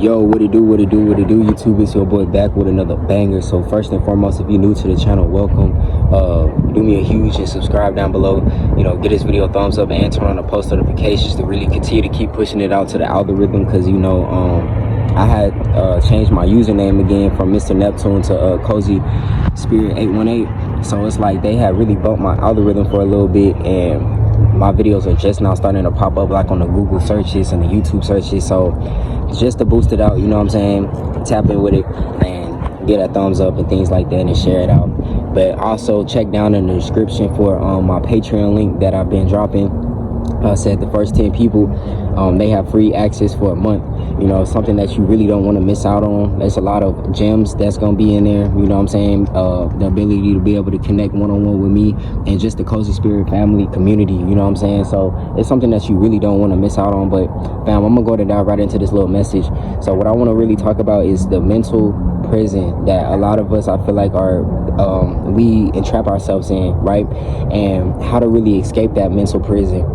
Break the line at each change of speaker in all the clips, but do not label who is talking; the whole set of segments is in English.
Yo, what it do, YouTube? It's your boy back with another banger. So first and foremost, if you're new to the channel, welcome. Do me a huge and subscribe down below. You know, get this video a thumbs up and turn on the post notifications to really continue to keep pushing it out to the algorithm. Because, you know, I had changed my username again from Mr. Neptune to Cozy Spirit 818. So it's like they had really bumped my algorithm for a little bit, and my videos are just now starting to pop up like on the Google searches and the YouTube searches. So just to boost it out, you know what I'm saying, tap in with it and get a thumbs up and things like that and share it out. But also check down in the description for my Patreon link that I've been dropping. Said the first 10 people, they have free access for a month. You know, something that you really don't want to miss out on. There's a lot of gems that's going to be in there, you know what I'm saying? The ability to be able to connect one-on-one with me and just the Cozy Spirit family community, you know what I'm saying? So it's something that you really don't want to miss out on. But fam, I'm going to dive right into this little message. So what I want to really talk about is the mental prison that a lot of us, I feel like, are we entrap ourselves in, right? And how to really escape that mental prison.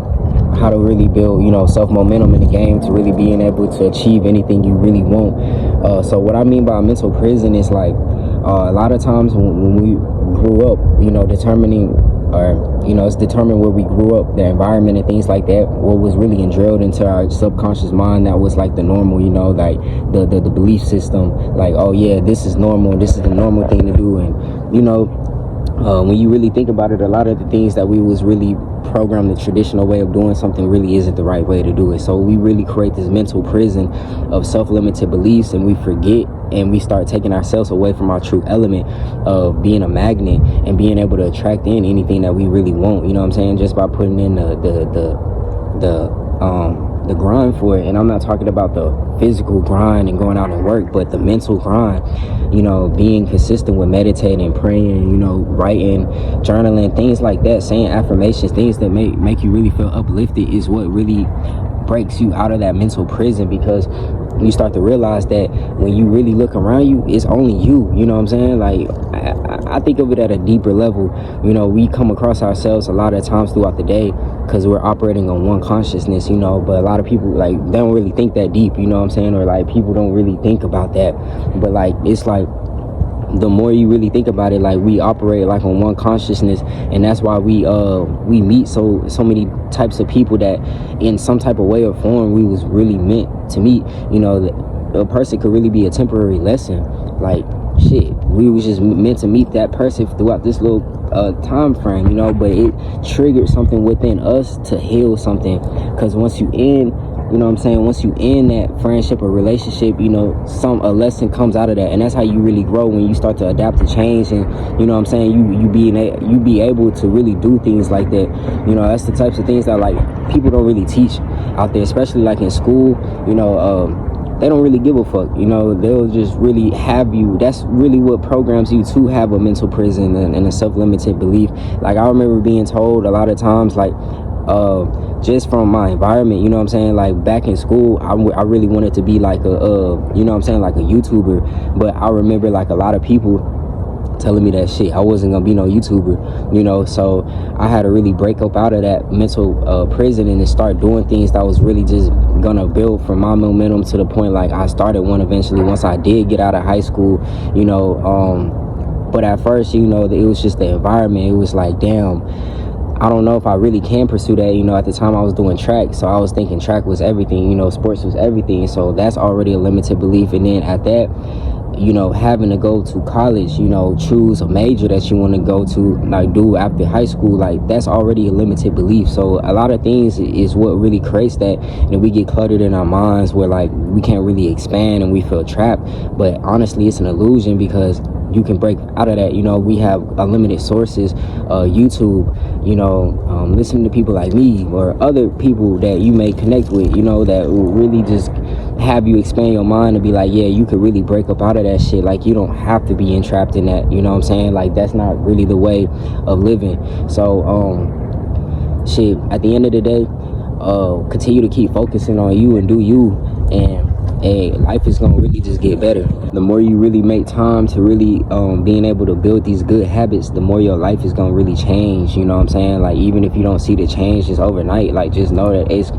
How to really build, you know, self-momentum in the game to really being able to achieve anything you really want. So what I mean by mental prison is like a lot of times when we grew up, you know, determining, or, you know, it's determined where we grew up, the environment and things like that, what was really drilled into our subconscious mind that was like the normal, you know, like the belief system, like, oh yeah, this is normal, this is the normal thing to do. And, you know, when you really think about it, a lot of the things that we was really programmed, the traditional way of doing something, really isn't the right way to do it. So we really create this mental prison of self-limited beliefs, and we forget and we start taking ourselves away from our true element of being a magnet and being able to attract in anything that we really want, you know what I'm saying, just by putting in the grind for it. And I'm not talking about the physical grind and going out and work, but the mental grind, you know, being consistent with meditating, praying, you know, writing, journaling, things like that, saying affirmations, things that make you really feel uplifted is what really breaks you out of that mental prison. Because you start to realize that when you really look around you, it's only you know what I'm saying? Like I think of it at a deeper level. You know, we come across ourselves a lot of times throughout the day because we're operating on one consciousness, you know, but a lot of people, like, they don't really think that deep, you know what I'm saying? Or like people don't really think about that. But like, it's like the more you really think about it, like, we operate like on one consciousness, and that's why we meet so many types of people that in some type of way or form we was really meant to meet. You know, a person could really be a temporary lesson. Like, shit, we was just meant to meet that person throughout this little time frame, you know, but it triggered something within us to heal something. Because once you end, you know what I'm saying, once you end that friendship or relationship, you know, a lesson comes out of that. And that's how you really grow, when you start to adapt to change. And, you know what I'm saying, you be able to really do things like that. You know, that's the types of things that, like, people don't really teach out there, especially like in school. You know, they don't really give a fuck, you know, they'll just really have you. That's really what programs you to have a mental prison and a self-limited belief. Like, I remember being told a lot of times, like, just from my environment, you know what I'm saying, like back in school, I really wanted to be like you know what I'm saying, like a YouTuber. But I remember like a lot of people telling me that shit, I wasn't gonna be no YouTuber, you know. So I had to really break up out of that mental prison and start doing things that was really just gonna build from my momentum to the point, like, I started one eventually once I did get out of high school, you know. But at first, you know, it was just the environment. It was like, damn, I don't know if I really can pursue that. You know, at the time I was doing track, so I was thinking track was everything, you know, sports was everything. So that's already a limited belief. And then at that, you know, having to go to college, you know, choose a major that you want to go to, like, do after high school, like, that's already a limited belief. So a lot of things is what really creates that, and we get cluttered in our minds where, like, we can't really expand and we feel trapped. But honestly, it's an illusion, because you can break out of that. You know, we have unlimited sources, YouTube, you know, listening to people like me or other people that you may connect with, you know, that will really just have you expand your mind and be like, yeah, you could really break up out of that shit. Like, you don't have to be entrapped in that, you know what I'm saying? Like, that's not really the way of living. So shit, at the end of the day, continue to keep focusing on you and do you, hey, life is gonna really just get better. The more you really make time to really being able to build these good habits, the more your life is gonna really change. You know what I'm saying? Like, even if you don't see the change just overnight, like, just know that it's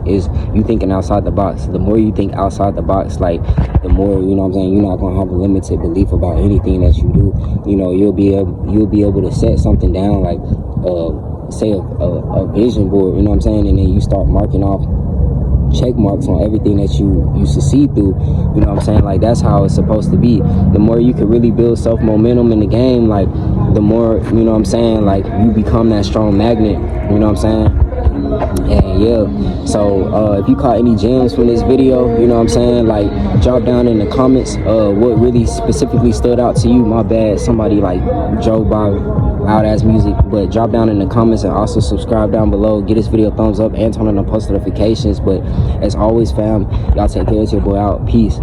you thinking outside the box. The more you think outside the box, like, the more, you know what I'm saying, you're not gonna have a limited belief about anything that you do. You know, you'll be able to set something down, like say a vision board, you know what I'm saying, and then you start marking off check marks on everything that you succeed through. You know what I'm saying? Like, that's how it's supposed to be. The more you can really build self momentum in the game, like, the more, you know what I'm saying, like, you become that strong magnet. You know what I'm saying? And yeah, so if you caught any gems from this video, you know what I'm saying, like, drop down in the comments what really specifically stood out to you. My bad, somebody like drove by out ass music, but drop down in the comments, and also subscribe down below. Get this video a thumbs up and turn on the post notifications. But as always, fam, y'all take care. It's your boy out. Peace.